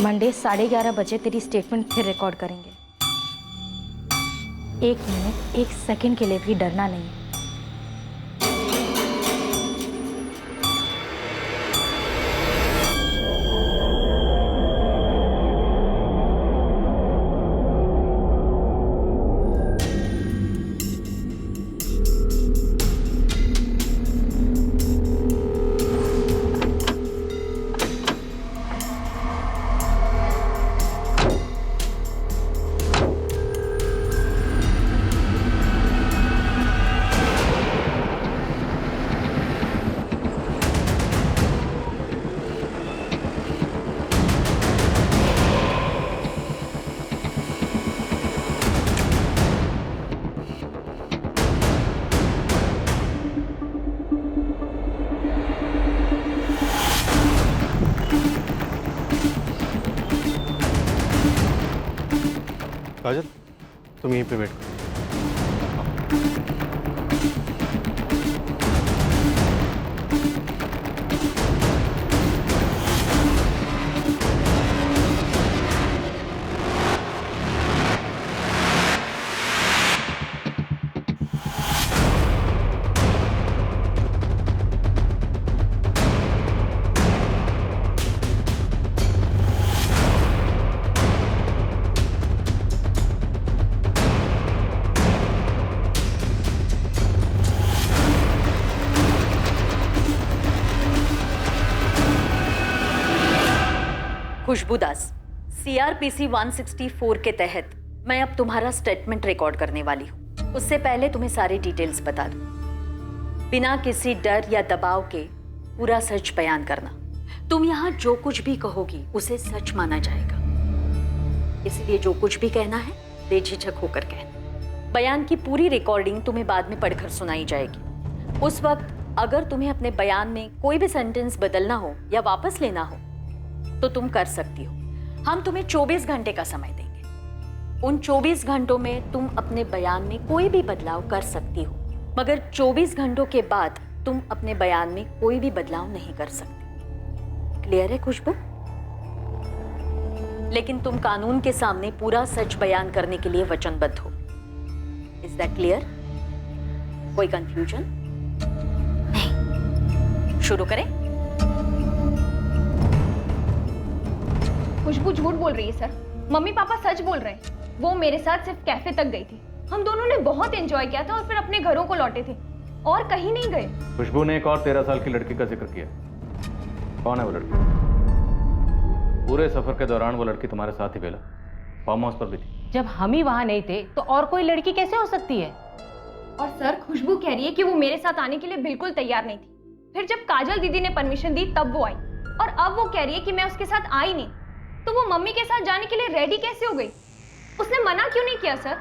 Monday 11:30 बजे तेरी statement फिर रिकॉर्ड करेंगे। 1 मिनट 1 सेकंड के लिए भी डरना नहीं है। काजल, तुम यहीं पे वेट करो। खुशबू दास, CRPC 164 के तहत मैं अब तुम्हारा स्टेटमेंट रिकॉर्ड करने वाली हूँ। उससे पहले तुम्हें सारी डिटेल्स बता दूं। बिना किसी डर या दबाव के पूरा सच बयान करना। तुम यहाँ जो कुछ भी कहोगी उसे सच माना जाएगा, इसलिए जो कुछ भी कहना है बेझिझक होकर कहना। बयान की पूरी रिकॉर्डिंग तुम्हें बाद में पढ़कर सुनाई जाएगी। उस वक्त अगर तुम्हें अपने बयान में कोई भी सेंटेंस बदलना हो या वापस लेना हो तो तुम कर सकती हो। हम तुम्हें 24 घंटे का समय देंगे। उन 24 घंटों में तुम अपने बयान में कोई भी बदलाव कर सकती हो, मगर 24 घंटों के बाद तुम अपने बयान में कोई भी बदलाव नहीं कर सकती। क्लियर है खुशबू? लेकिन तुम कानून के सामने पूरा सच बयान करने के लिए वचनबद्ध हो। Is that clear? कोई कंफ्यूजन? नहीं। शुरू करें? खुशबू झूठ बोल रही है सर। मम्मी पापा सच बोल रहे हैं। वो मेरे साथ सिर्फ कैफे तक गई थी। हम दोनों ने बहुत एंजॉय किया था और फिर अपने घरों को लौटे थे और कहीं नहीं गए। खुशबू ने एक और 13 साल की लड़की का जिक्र किया। कौन है वो लड़की? पूरे सफर के दौरान वो लड़की तुम्हारे साथ ही बेला फार्म हाउस पर भी थी। जब हम ही वहां नहीं थे तो और कोई लड़की कैसे हो सकती है? और सर खुशबू कह रही है कि वो मेरे साथ आने के लिए बिल्कुल तैयार नहीं थी। फिर जब काजल दीदी ने परमिशन दी तब वो आई, और अब वो कह रही है कि मैं उसके साथ आई नहीं। तो वो मम्मी के साथ जाने के लिए रेडी कैसे हो गई? उसने मना क्यों नहीं किया सर?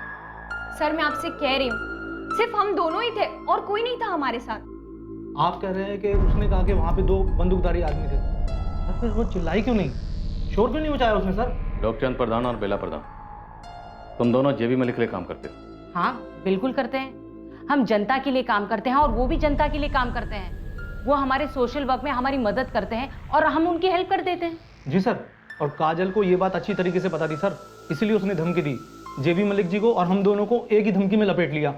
सर मैं आपसे कह रही हूँ, सिर्फ हम दोनों ही थे और कोई नहीं था हमारे साथ। आप कह रहे हैं कि उसने कहा कि वहाँ पे 2 बंदूकधारी आदमी थे, और फिर वो चिल्लाई क्यों नहीं, शोर क्यों नहीं मचाया उसने सर? लोकचंद प्रधान और बेला प्रधान, तुम दोनों जेबी मलिक के लिए काम करते हो? हाँ बिल्कुल करते हैं। हम जनता के लिए काम करते हैं और वो भी जनता के लिए काम करते हैं। वो हमारे सोशल वर्क में हमारी मदद करते हैं और हम उनकी हेल्प कर देते हैं। जी सर, और काजल को ये बात अच्छी तरीके से पता थी सर, इसीलिए उसने धमकी दी जेबी मलिक जी को, और हम दोनों को एक ही धमकी में लपेट लिया।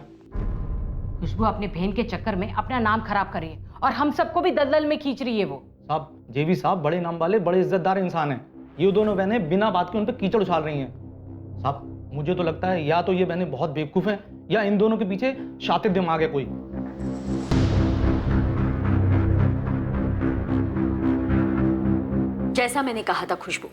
खुशबू अपने बहन के चक्कर में अपना नाम खराब कर रही है और हम सबको भी दलदल में खींच रही है। वो साहब, जेबी साहब बड़े नाम वाले बड़े इज्जतदार इंसान हैं। ये दोनों बहनें बिना बात के उन पर कीचड़ उछाल रही हैं। साहब मुझे तो लगता है या तो ये बहनें बहुत बेवकूफ हैं या इन दोनों के पीछे शातिर दिमाग है कोई। जैसा मैंने कहा था खुशबू,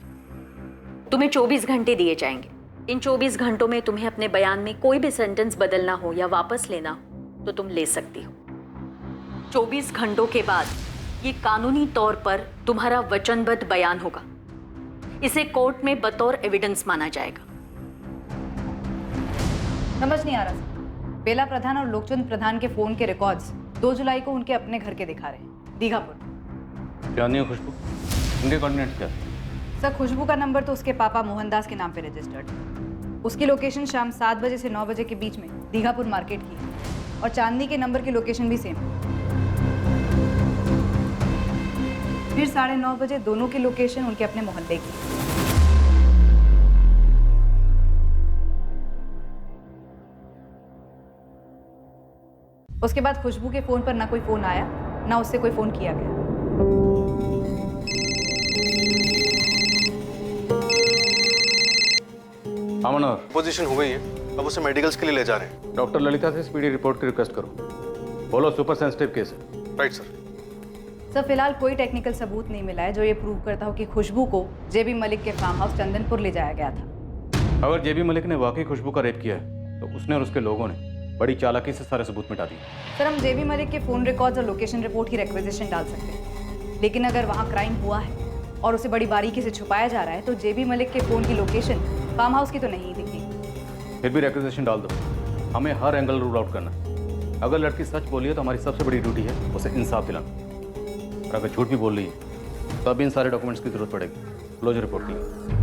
तुम्हें 24 घंटे दिए जाएंगे। इन 24 घंटों में तुम्हें अपने बयान में कोई भी सेंटेंस बदलना हो या वापस लेना हो तो तुम ले सकती हो। 24 घंटों के बाद ये कानूनी तौर पर तुम्हारा वचनबद्ध बयान होगा। इसे कोर्ट में बतौर एविडेंस माना जाएगा। समझ नहीं आ रहा सर। बेला प्रधान और लोकचंद प्रधान के फोन के रिकॉर्ड्स 2 जुलाई को उनके अपने घर के दिखा रहे हैं, दीघापुर। क्या नहीं हो खुशबू? उनके कोऑर्डिनेट्स क्या? सर खुशबू का नंबर तो उसके पापा मोहनदास के नाम पे रजिस्टर्ड है। उसकी लोकेशन शाम 7 बजे से 9 बजे के बीच में दीघापुर मार्केट की है, और चांदनी के नंबर की लोकेशन भी सेम है। फिर 9:30 बजे दोनों की लोकेशन उनके अपने मोहल्ले की। उसके बाद खुशबू के फ़ोन पर ना कोई फ़ोन आया, ना उससे कोई फ़ोन किया गया। हाँ मनोहर, पोजीशन हो गई है, अब उसे मेडिकल्स के लिए ले जा रहे हैं। डॉक्टर ललिता से स्पीडी रिपोर्ट की रिक्वेस्ट करो। बोलो सुपर सेंसिटिव केस है। Right sir. सर फिलहाल कोई टेक्निकल सबूत नहीं मिला है जो ये प्रूव करता हो कि खुशबू को जेबी मलिक के फार्म हाउस चंदनपुर ले जाया गया था। अगर जेबी मलिक ने वाकई खुशबू का रेप किया है तो उसने और उसके लोगों ने बड़ी चालाकी से सारे सबूत मिटा दिए। सर हम जेबी मलिक के फ़ोन रिकॉर्ड्स और लोकेशन रिपोर्ट की रिक्वेजिशन डाल सकते हैं, लेकिन अगर वहाँ क्राइम हुआ है और उसे बड़ी बारीकी से छुपाया जा रहा है तो जेबी मलिक के फ़ोन की लोकेशन फार्म हाउस की तो नहीं दिखेगी। फिर भी रिक्वेजिशन डाल दो, हमें हर एंगल रूल आउट करना है। अगर लड़की सच बोली है तो हमारी सबसे बड़ी ड्यूटी है उसे इंसाफ दिलाना, और अगर झूठ भी बोल रही है तो अब इन सारे डॉक्यूमेंट्स की जरूरत पड़ेगी क्लोजर रिपोर्ट के लिए।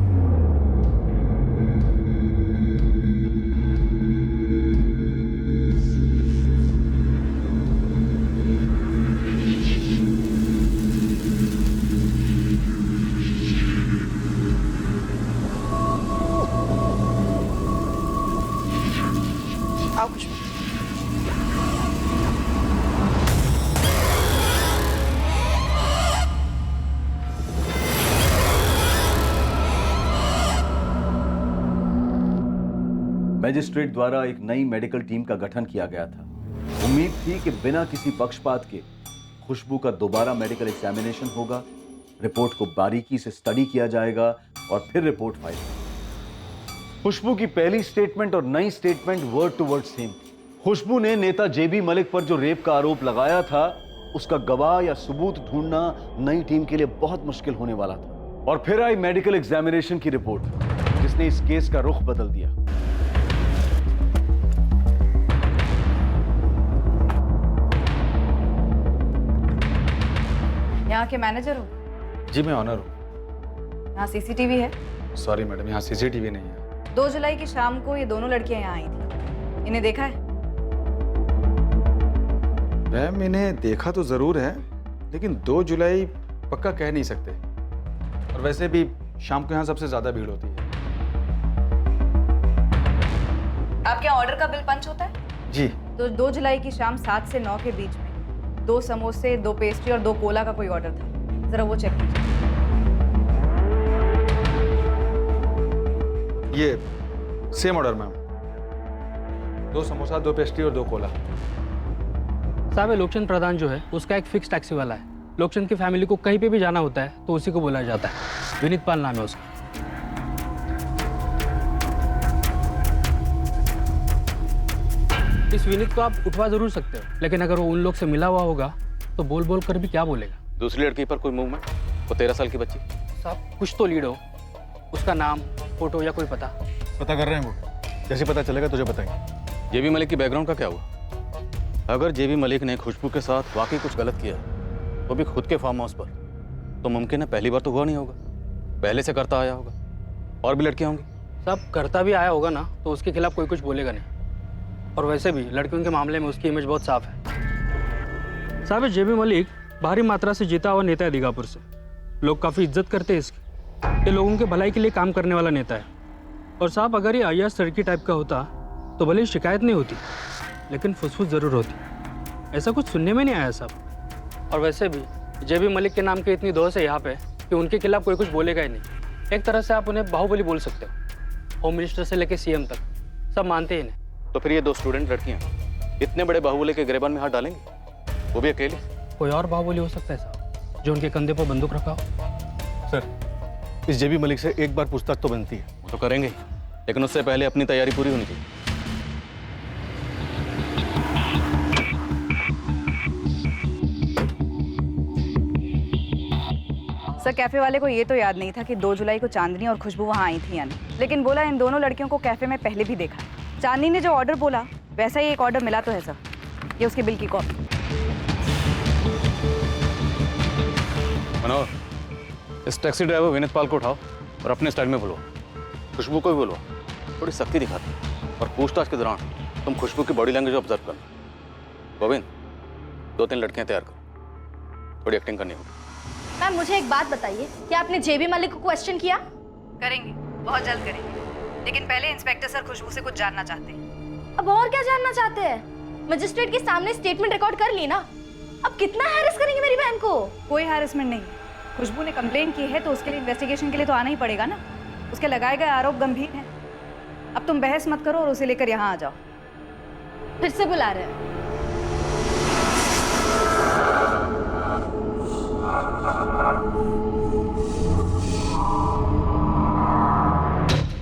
आओ खुशबू। मैजिस्ट्रेट द्वारा एक नई मेडिकल टीम का गठन किया गया था। उम्मीद थी कि बिना किसी पक्षपात के खुशबू का दोबारा मेडिकल एग्जामिनेशन होगा, रिपोर्ट को बारीकी से स्टडी किया जाएगा और फिर रिपोर्ट फाइल। खुशबू की पहली स्टेटमेंट और नई statement word to word same थी। खुशबू ने नेता जेबी मलिक पर जो रेप का आरोप लगाया था उसका गवाह या सबूत ढूंढना नई टीम के लिए बहुत मुश्किल होने वाला था। और फिर आई मेडिकल एग्जामिनेशन की रिपोर्ट जिसने इस केस का रुख बदल दिया। यहाँ के मैनेजर हो? जी मैं ऑनर हूँ। यहाँ सीसीटीवी है? सॉरी मैडम, यहाँ सीसीटीवी नहीं है। 2 जुलाई की शाम को ये दोनों लड़कियां यहाँ आई थी, इन्हें देखा है? मैम इन्हें देखा तो जरूर है, लेकिन 2 जुलाई पक्का कह नहीं सकते। और वैसे भी शाम को यहाँ सबसे ज्यादा भीड़ होती है। आपके यहाँ ऑर्डर का बिल पंच होता है? जी। तो 2 जुलाई की शाम 7 से 9 के बीच में 2 समोसे, 2 पेस्ट्री और 2 कोला का कोई ऑर्डर था, जरा वो चेक कीजिए। ये same order ma'am, 2 samosa, 2 pastry और 2 कोला। साहब लोकचंद प्रधान जो है उसका एक फिक्स टैक्सी वाला है। लोकचंद की फैमिली को कहीं पे भी जाना होता है तो उसी को बुलाया जाता है। विनीत पाल नाम है उसका। इस विनीत को आप उठवा जरूर सकते हो, लेकिन अगर वो उन लोग से मिला हुआ होगा तो बोल बोल कर भी क्या बोलेगा। दूसरी लड़की पर कोई मूवमेंट? वो 13 साल की बच्ची। साहब कुछ तो लीड हो, उसका नाम, फोटो या कोई पता कर रहे हैं वो, जैसे पता चलेगा तुझे बताएंगे। जेबी मलिक की बैकग्राउंड का क्या हुआ? अगर जेबी मलिक ने खुशबू के साथ वाकई कुछ गलत किया वो भी खुद के फार्म हाउस पर, तो मुमकिन है पहली बार तो हुआ नहीं होगा, पहले से करता आया होगा। और भी लड़कियां होंगी। साहब करता भी आया होगा ना तो उसके खिलाफ कोई कुछ बोलेगा नहीं। और वैसे भी लड़कियों के मामले में उसकी इमेज बहुत साफ है। साहब जेबी मलिक भारी मात्रा से जीता हुआ नेता है दीघापुर से, लोग काफ़ी इज्जत करते हैं इसकी। ये लोगों के भलाई के लिए काम करने वाला नेता है। और साहब अगर ये अय्याज सड़की टाइप का होता तो भले ही शिकायत नहीं होती, लेकिन फुसफुस ज़रूर होती। ऐसा कुछ सुनने में नहीं आया साहब। और वैसे भी जेबी मलिक के नाम की इतनी दोष है यहाँ पे कि उनके खिलाफ कोई कुछ बोलेगा ही नहीं। एक तरह से आप उन्हें बाहुबली बोल सकते हो। होम मिनिस्टर से लेकर सीएम तक सब मानते ही नहीं। तो फिर ये 2 स्टूडेंट लड़कियां इतने बड़े बाहुबली के गिरेबान में हाथ डालेंगे, वो भी अकेले? कोई और बाहुबली हो सकता है साहब जो उनके कंधे पर बंदूक रखा हो। सर इस जेबी मलिक से एक बार पूछताछ तो बनती है। वो तो करेंगे, लेकिन उससे पहले अपनी तैयारी पूरी होनी चाहिए। सर कैफे वाले को ये तो याद नहीं था कि 2 जुलाई को चांदनी और खुशबू वहाँ आई थी यानी, लेकिन बोला इन दोनों लड़कियों को कैफे में पहले भी देखा। चांदनी ने जो ऑर्डर बोला वैसा ही एक ऑर्डर मिला तो है सर, ये उसके बिल की कॉपी। मनोहर, इस टैक्सी ड्राइवर विनीत पाल को उठाओ और अपने स्टाइल में बुलवाओ। खुशबू को भी बुलवाओ, थोड़ी सख्ती दिखाते। और पूछताछ के दौरान तुम खुशबू की बॉडी लैंग्वेज ऑब्जर्व करना। गोविंद 2-3 लड़कियां तैयार करो, थोड़ी एक्टिंग करनी होगी। मैम मुझे एक बात बताइए, क्या आपने जेबी मलिक को क्वेश्चन किया? करेंगे, बहुत जल्द करेंगे, लेकिन पहले इंस्पेक्टर सर खुशबू से कुछ जानना चाहते हैं। अब और क्या जानना चाहते हैं? मजिस्ट्रेट के सामने स्टेटमेंट रिकॉर्ड कर ली ना, अब कितना हैरेस करेंगे मेरी बहन को? कोई हैरेसमेंट नहीं। खुशबू ने कंप्लेन की है तो उसके लिए इन्वेस्टिगेशन के लिए तो आना ही पड़ेगा ना। उसके लगाए गए आरोप गंभीर हैं। अब तुम बहस मत करो और उसे लेकर यहाँ आ जाओ। फिर से बुला रहे हैं।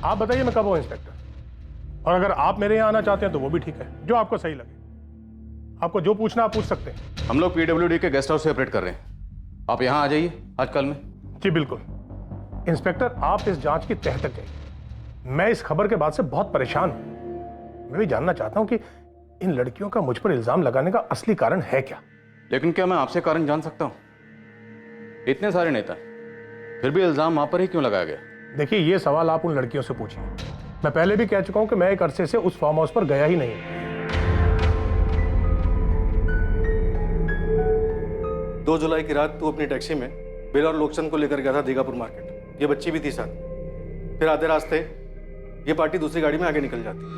आप बताइए मैं कब हूँ इंस्पेक्टर, और अगर आप मेरे यहाँ आना चाहते हैं तो वो भी ठीक है, जो आपको सही लगे। आपको जो पूछना आप पूछ सकते हैं। हम लोग पीडब्ल्यूडी के गेस्ट हाउस से ऑपरेट कर रहे हैं, आप यहाँ आ जाइए आज कल में। जी बिल्कुल इंस्पेक्टर, आप इस जांच की तह तक जाइए। मैं इस खबर के बाद से बहुत परेशान हूँ। मैं भी जानना चाहता हूँ कि इन लड़कियों का मुझ पर इल्जाम लगाने का असली कारण है क्या। लेकिन क्या मैं आपसे कारण जान सकता हूँ? इतने सारे नेता फिर भी इल्जाम आप पर ही क्यों लगाया गया? देखिए ये सवाल आप उन लड़कियों से पूछिए। मैं पहले भी कह चुका हूं कि मैं एक अरसे से उस फार्म हाउस पर गया ही नहीं। 2 जुलाई की रात तू अपनी टैक्सी में बेला और लोकचंद को लेकर गया था दीगापुर मार्केट। ये बच्ची भी थी साथ। फिर आधे रास्ते ये पार्टी दूसरी गाड़ी में आगे निकल जाती।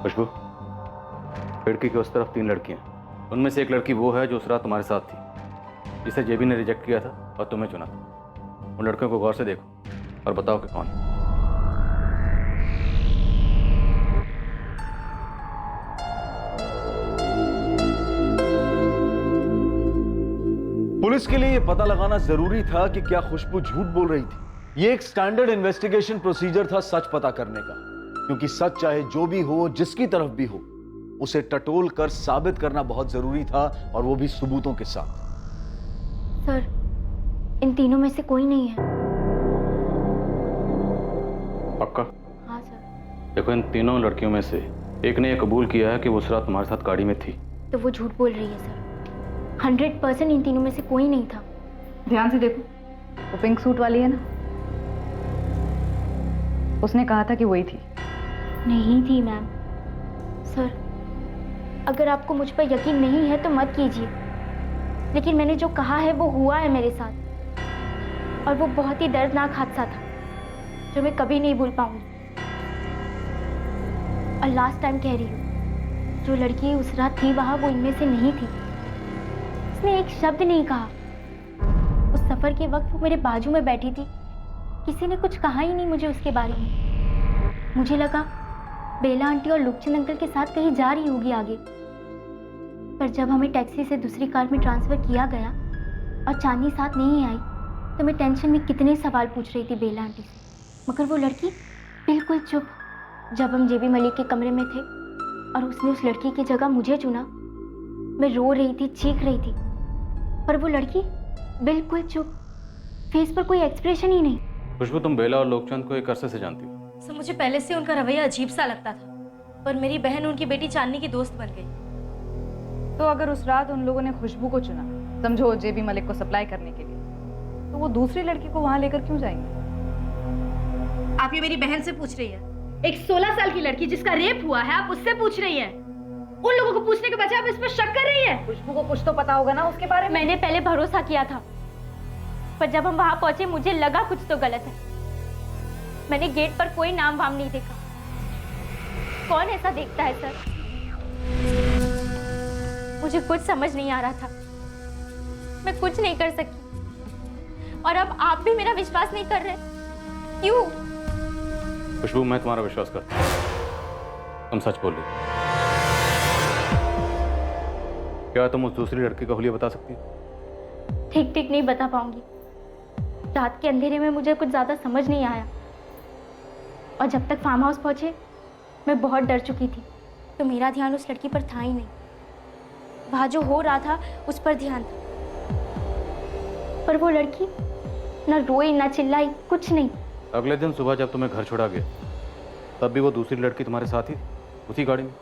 खुशबू, खिड़की के उस तरफ 3 लड़कियां, उनमें से एक लड़की वो है जो उस रात तुम्हारे साथ थी, जिसे जेबी ने रिजेक्ट किया था और तुम्हें चुना था। उन लड़कियों को गौर से देखो और बताओ कि कौन है। पुलिस के लिए यह पता लगाना जरूरी था कि क्या खुशबू झूठ बोल रही थी। यह एक स्टैंडर्ड इन्वेस्टिगेशन प्रोसीजर था सच पता करने का, क्योंकि सच चाहे जो भी हो, जिसकी तरफ भी हो, उसे टटोल कर साबित करना बहुत जरूरी था, और वो भी सबूतों के साथ। सर, इन तीनों में से कोई नहीं है। पक्का? हाँ सर। देखो, इन तीनों लड़कियों में से एक ने यह कबूल किया है कि वो उस रात तुम्हारे साथ गाड़ी में थी। तो वो झूठ बोल रही है सर। 100% इन तीनों में से कोई नहीं था। ध्यान से देखो, वो पिंक सूट वाली है ना, उसने कहा था कि वही थी। नहीं थी मैम। सर, अगर आपको मुझ पर यकीन नहीं है तो मत कीजिए, लेकिन मैंने जो कहा है वो हुआ है मेरे साथ, और वो बहुत ही दर्दनाक हादसा था जो मैं कभी नहीं भूल पाऊंगी। और लास्ट टाइम कह रही हूँ, जो लड़की उस रात थी वहां, वो इनमें से नहीं थी। उसने एक शब्द नहीं कहा। उस सफर के वक्त वो मेरे बाजू में बैठी थी, किसी ने कुछ कहा ही नहीं मुझे उसके बारे में। मुझे लगा बेला आंटी और लुकचंद अंकल के साथ कहीं जा रही होगी आगे, पर जब हमें टैक्सी से दूसरी कार में ट्रांसफर किया गया और चांदनी साथ नहीं आई, तो मैं टेंशन में कितने सवाल पूछ रही थी बेला आंटी से, मगर वो लड़की बिल्कुल चुप। जब हम जेबी मलिक के कमरे में थे और उसने उस लड़की की जगह मुझे चुना, मैं रो रही थी, चीख रही थी, पर वो लड़की बिल्कुल चुप, फेस पर कोई एक्सप्रेशन ही नहीं। खुशबू, तुम बेला और लोकचंद को एक अरसे से जानती हो। सर, मुझे पहले से उनका रवैया अजीब सा लगता था, पर मेरी बहन उनकी बेटी चांदनी की दोस्त बन गई। तो अगर उस रात उन लोगों ने खुशबू को चुना, समझो जेबी मलिक को सप्लाई करने के लिए, तो वो दूसरी लड़की को वहां लेकर क्यों जाएंगे? आप ये मेरी बहन से पूछ रही है? एक 16 साल की लड़की जिसका रेप हुआ है, आप उससे पूछ रही हैं? उन लोगों को पूछने के बजाय आप इस पर शक कर रही हैं? खुशबू को कुछ तो पता होगा ना उसके बारे में। मैंने पहले भरोसा किया था, पर जब हम वहां पहुंचे मुझे लगा कुछ तो गलत है। मैंने गेट पर कोई नाम वाम नहीं देखा। कौन ऐसा देखता है सर? मुझे कुछ समझ नहीं आ रहा था। मैं कुछ नहीं कर सकी, और अब आप भी मेरा विश्वास नहीं कर रहे। क्यों? खुशबू, मैं तुम्हारा विश्वास करता हूं। तुम सच बोल रही हो। क्या तुम उस दूसरी लड़की का हुलिया बता सकती हो? ठीक ठीक नहीं बता पाऊंगी। रात के अंधेरे में मुझे कुछ ज्यादा समझ नहीं आया, और जब तक फार्म हाउस पहुंचे मैं बहुत डर चुकी थी। तो मेरा ध्यान उस लड़की पर था ही नहीं, वहां जो हो रहा था उस पर ध्यान था। पर वो लड़की ना रोई ना चिल्लाई, कुछ नहीं। अगले दिन सुबह जब तुम्हें घर छोड़ा गया, तब भी वो दूसरी लड़की तुम्हारे साथ ही उसी गाड़ी में?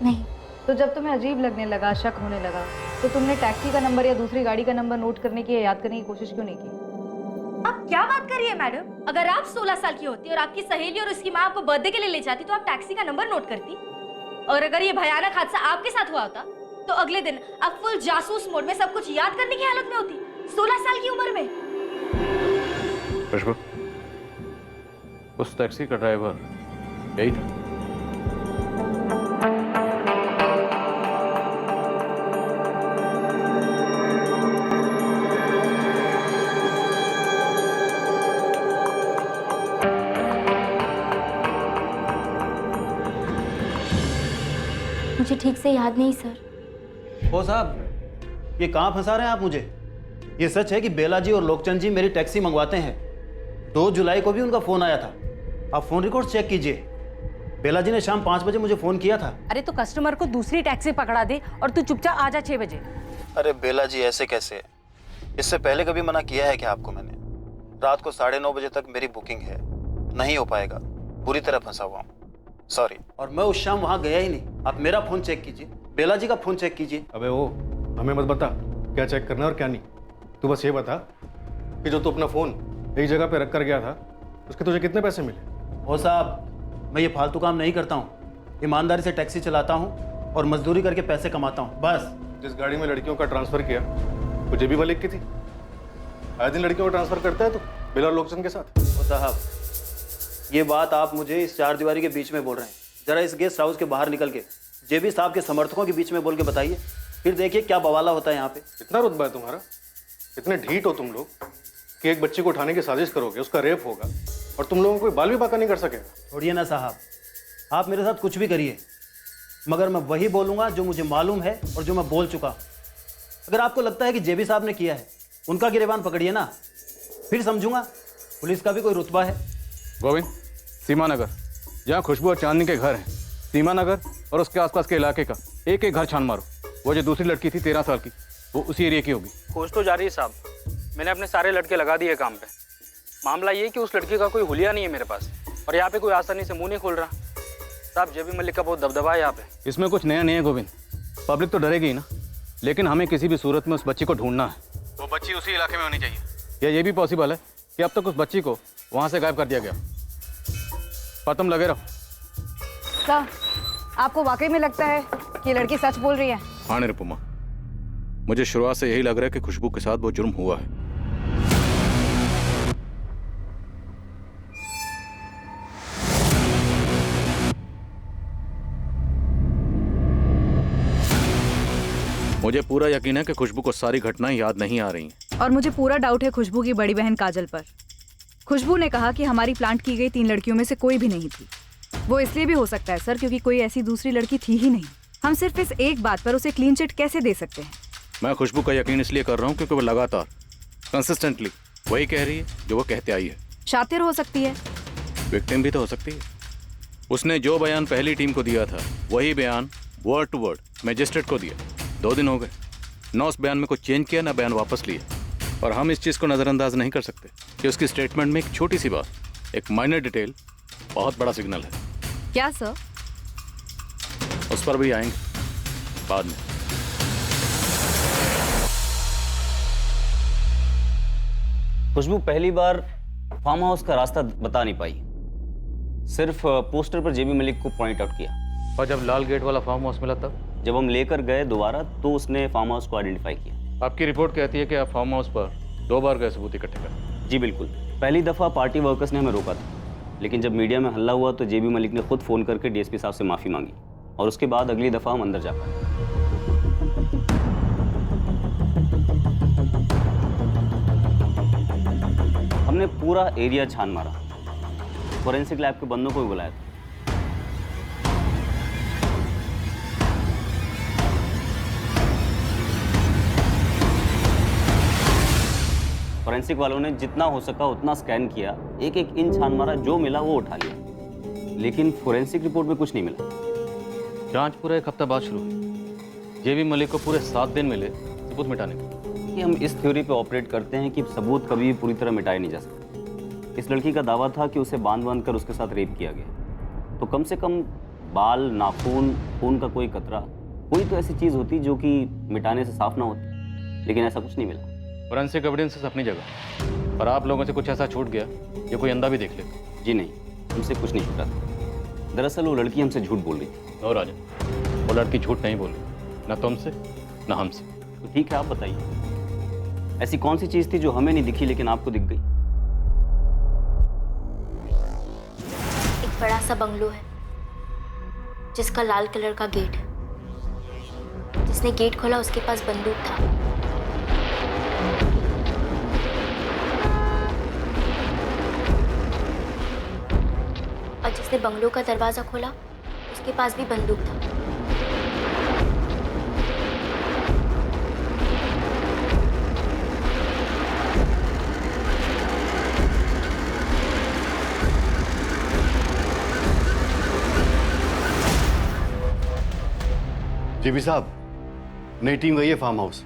नहीं। तो जब तुम्हें अजीब लगने लगा, शक होने लगा, तो तुमने टैक्सी का नंबर या दूसरी गाड़ी का नंबर नोट करने की या याद करने की कोशिश क्यों नहीं की? आप क्या बात कर रही है मैडम? अगर आप 16 साल की होती और आपकी सहेली और उसकी माँ आपको बर्थडे के लिए ले जाती, तो आप टैक्सी का नंबर नोट करती। और अगर ये भयानक हादसा आपके साथ हुआ होता, तो अगले दिन अब फुल जासूस मोड में सब कुछ याद करने की हालत में होती, 16 साल की उम्र में। खुशबू, उस टैक्सी का ड्राइवर यही था। मुझे ठीक से याद नहीं सर। ओ साहब, ये कहाँ फंसा रहे हैं आप मुझे? ये सच है कि बेला जी और लोकचंद जी मेरी टैक्सी मंगवाते हैं। 2 जुलाई को भी उनका फोन आया था। आप फोन रिकॉर्ड चेक कीजिए। बेला जी ने शाम 5 बजे मुझे फोन किया था। अरे तो कस्टमर को दूसरी टैक्सी पकड़ा दे और तू चुपचाप आ जा 6 बजे। अरे बेला जी ऐसे कैसे? इससे पहले कभी मना किया है क्या आपको मैंने? रात को 9:30 बजे तक मेरी बुकिंग है, नहीं हो पाएगा। बुरी तरह फंसा हुआ हूँ, सॉरी। और मैं उस शाम वहाँ गया ही नहीं। आप मेरा फोन चेक कीजिए, बेला जी का फोन चेक कीजिए। अबे वो हमें मत बता क्या चेक करना है और क्या नहीं। तू बस ये बता कि जो तू अपना फ़ोन एक जगह पे रख कर गया था, उसके तुझे कितने पैसे मिले? ओ साहब, मैं ये फालतू काम नहीं करता हूँ। ईमानदारी से टैक्सी चलाता हूँ और मजदूरी करके पैसे कमाता हूँ, बस। जिस गाड़ी में लड़कियों का ट्रांसफ़र किया वो जेबी मलिक की थी। आए दिन लड़कियों का ट्रांसफ़र करता है तू बेला और लोकचंद के साथ। ओ साहब, ये बात आप मुझे इस 4 दीवारी के बीच में बोल रहे हैं। जरा इस गेस्ट हाउस के बाहर निकल के जेबी साहब के समर्थकों के बीच में बोल के बताइए, फिर देखिए क्या बवाला होता है यहाँ पे। इतना रुतबा है तुम्हारा? इतने ढीठ हो तुम लोग कि एक बच्ची को उठाने की साजिश करोगे, उसका रेप होगा और तुम लोगों को कोई बाल भी बाका नहीं कर सकेगा। छोड़िए ना साहब, आप मेरे साथ कुछ भी करिए, मगर मैं वही बोलूँगा जो मुझे मालूम है और जो मैं बोल चुका। अगर आपको लगता है कि जेबी साहब ने किया है, उनका गिरेबान पकड़िए ना, फिर समझूंगा पुलिस का भी कोई रुतबा है। गोविंद, सीमानगर जहाँ खुशबू और चांदनी के घर हैं, सीमानगर और उसके आसपास के इलाके का एक एक घर छान मारो। वो जो दूसरी लड़की थी 13 साल की, वो उसी एरिया की होगी। खोज तो जारी है साहब, मैंने अपने सारे लड़के लगा दिए काम पे। मामला ये कि उस लड़की का कोई हुलिया नहीं है मेरे पास, और यहाँ पे कोई आसानी से मुंह नहीं खोल रहा। साहब, जेबी मलिक का बहुत दबदबा है यहाँ पे। इसमें कुछ नया नहीं है गोविंद, पब्लिक तो डरेगी ही ना, लेकिन हमें किसी भी सूरत में उस बच्ची को ढूंढना है। वो बच्ची उसी इलाके में होनी चाहिए। या ये भी पॉसिबल है कि अब तक उस बच्ची को वहाँ से गायब कर दिया गया। पर तुम लगे रहो। सर, आपको वाकई में लगता है कि लड़की सच बोल रही है? हाँ निरुपमा, मुझे शुरुआत से यही लग रहा है कि खुशबू के साथ वो जुर्म हुआ है। मुझे पूरा यकीन है कि खुशबू को सारी घटनाएं याद नहीं आ रही हैं। और मुझे पूरा डाउट है खुशबू की बड़ी बहन काजल पर। खुशबू ने कहा कि हमारी प्लांट की गई 3 लड़कियों में से कोई भी नहीं थी। वो इसलिए भी हो सकता है सर क्योंकि कोई ऐसी दूसरी लड़की थी ही नहीं। हम सिर्फ इस एक बात पर उसे क्लीन चिट कैसे दे सकते हैं? मैं खुशबू का यकीन इसलिए कर रहा हूँ क्योंकि वो लगातार कंसिस्टेंटली वही कह रही है जो वो कहते आई है। शातिर हो सकती है, विक्टिम भी तो हो सकती है। उसने जो बयान पहली टीम को दिया था वही बयान वर्ड टू वर्ड मैजिस्ट्रेट को दिया। 2 दिन हो गए, न उस बयान में कुछ चेंज किया, न बयान वापस लिया। और हम इस चीज़ को नज़रअंदाज नहीं कर सकते कि उसकी स्टेटमेंट में एक छोटी सी बात, एक माइनर डिटेल बहुत बड़ा सिग्नल है। क्या सर? उस पर भी आएंगे बाद में। खुशबू पहली बार फार्म हाउस का रास्ता बता नहीं पाई, सिर्फ पोस्टर पर जेबी मलिक को पॉइंट आउट किया। और जब लाल गेट वाला फार्म हाउस मिला तब जब हम लेकर गए दोबारा तो उसने फार्म हाउस को आइडेंटिफाई किया। आपकी रिपोर्ट कहती है कि आप फार्म हाउस पर 2 बार गए सबूत इकट्ठे कर। जी बिल्कुल। पहली दफ़ा पार्टी वर्कर्स ने हमें रोका था, लेकिन जब मीडिया में हल्ला हुआ तो जेबी मलिक ने खुद फ़ोन करके डीएसपी साहब से माफ़ी मांगी, और उसके बाद अगली दफ़ा हम अंदर जा पाए। हमने पूरा एरिया छान मारा, फोरेंसिक लैब के बंदों को भी बुलाया था। फोरेंसिक वालों ने जितना हो सका उतना स्कैन किया, एक एक इंच छान मारा, जो मिला वो उठा लिया, लेकिन फोरेंसिक रिपोर्ट में कुछ नहीं मिला। जांच पूरा 1 हफ्ता बाद शुरू हुई। जेबी मलिक को पूरे 7 दिन मिले सबूत मिटाने के। कि हम इस थ्योरी पे ऑपरेट करते हैं कि सबूत कभी पूरी तरह मिटाए नहीं जा सकते। इस लड़की का दावा था कि उसे बांध कर उसके साथ रेप किया गया, तो कम से कम बाल, नाखून, खून का कोई कतरा, कोई तो ऐसी चीज़ होती जो कि मिटाने से साफ ना होती, लेकिन ऐसा कुछ नहीं मिला। फोरेंसिक एविडेंसेस अपनी जगह, पर आप लोगों से कुछ ऐसा छूट गया या कोई अंधा भी देख ले? जी नहीं, हमसे कुछ नहीं छूटा था। दरअसल वो लड़की हमसे झूठ बोल रही थी। और राजा, वो लड़की झूठ नहीं बोल रही, ना तुमसे ना हमसे। तो ठीक है, आप बताइए ऐसी कौन सी चीज थी जो हमें नहीं दिखी लेकिन आपको दिख गई? एक बड़ा सा बंगलो है जिसका लाल कलर का गेट है। जिसने गेट खोला उसके पास बंदूक था। और जिसने बंगलो का दरवाजा खोला उसके पास भी बंदूक था। जीबी साहब, नई टीम गई है फार्म हाउस।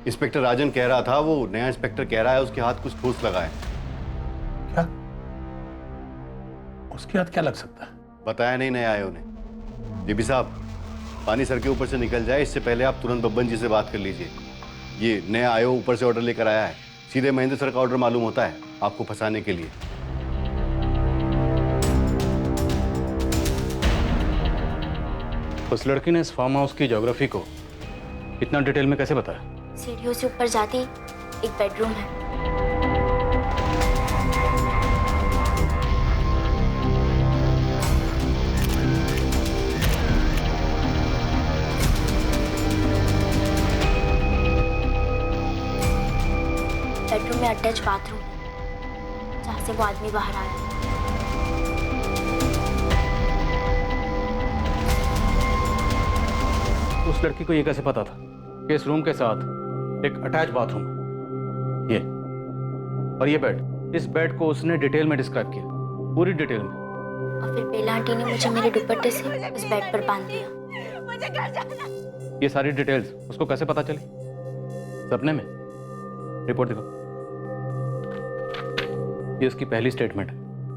इंस्पेक्टर राजन कह रहा था, वो नया इंस्पेक्टर कह रहा है उसके हाथ कुछ ठोस लगा है। क्या? उसके हाथ क्या लग सकता है? बताया नहीं नए आए उन्हें। जीबी साहब, पानी सर के ऊपर से निकल जाए इससे पहले आप तुरंत बब्बन जी से बात कर लीजिए। ये नया आयो ऊपर से ऑर्डर लेकर आया है, सीधे महेंद्र सर का ऑर्डर मालूम होता है आपको फंसाने के लिए। उस लड़की ने इस फार्म हाउस की ज्योग्राफी को इतना डिटेल में कैसे बताया? सीढ़ियों से ऊपर जाते ही एक बेडरूम है। बेडरूम में अटैच बाथरूम है जहाँ से वो आदमी बाहर आया। उस लड़की को ये कैसे पता था कि इस रूम के साथ एक अटैच बाथरूम है? ये और ये बेड, इस बेड को उसने डिटेल में डिस्क्राइब किया, पूरी डिटेल में। और फिर बेला आंटी ने मुझे मेरे दुपट्टे से उस बेड पर बांध दिया। मुझे घर जाना। ये सारी डिटेल्स उसको कैसे पता चली? सपने में? रिपोर्ट देखो। ये उसकी पहली स्टेटमेंट है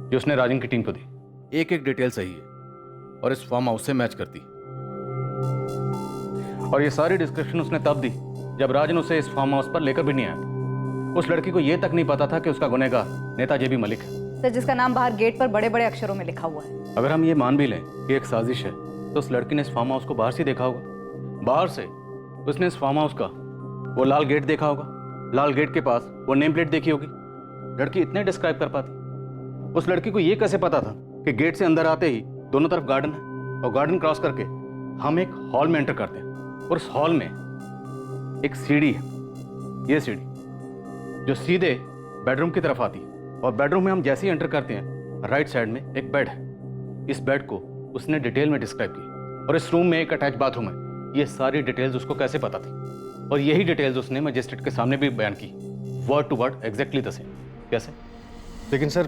जो उसने राजन की टीम को दी। एक एक डिटेल सही है और इस फार्म हाउस से मैच करती। और ये सारी डिस्क्रिप्शन उसने तब दी जब राजन उसे इस फार्म हाउस पर लेकर भी नहीं आया। उस लड़की को यह तक नहीं पता था कि उसका गुनहगार नेता जेबी मलिक है। सर, जिसका नाम बाहर गेट पर बड़े बड़े अक्षरों में लिखा हुआ है। अगर हम ये मान भी लें कि एक साजिश है तो उस लड़की ने इस फार्म हाउस को बाहर से देखा होगा। बाहर से उसने इस फार्म हाउस का वो लाल गेट देखा होगा, लाल गेट के पास वो नेम प्लेट देखी होगी। लड़की इतने डिस्क्राइब कर पाती? उस लड़की को ये कैसे पता था कि गेट से अंदर आते ही दोनों तरफ गार्डन है और गार्डन क्रॉस करके हम एक हॉल में एंटर करते हैं और उस हॉल में एक सीढ़ी है, ये सीढ़ी जो सीधे बेडरूम की तरफ आती है और बेडरूम में हम जैसे ही एंटर करते हैं राइट साइड में एक बेड है। इस बेड को उसने डिटेल में डिस्क्राइब किया और इस रूम में एक अटैच बाथरूम है। ये सारी डिटेल्स उसको कैसे पता थी? और यही डिटेल्स उसने मजिस्ट्रेट के सामने भी बयान की, word to word exactly the same. कैसे? लेकिन सर,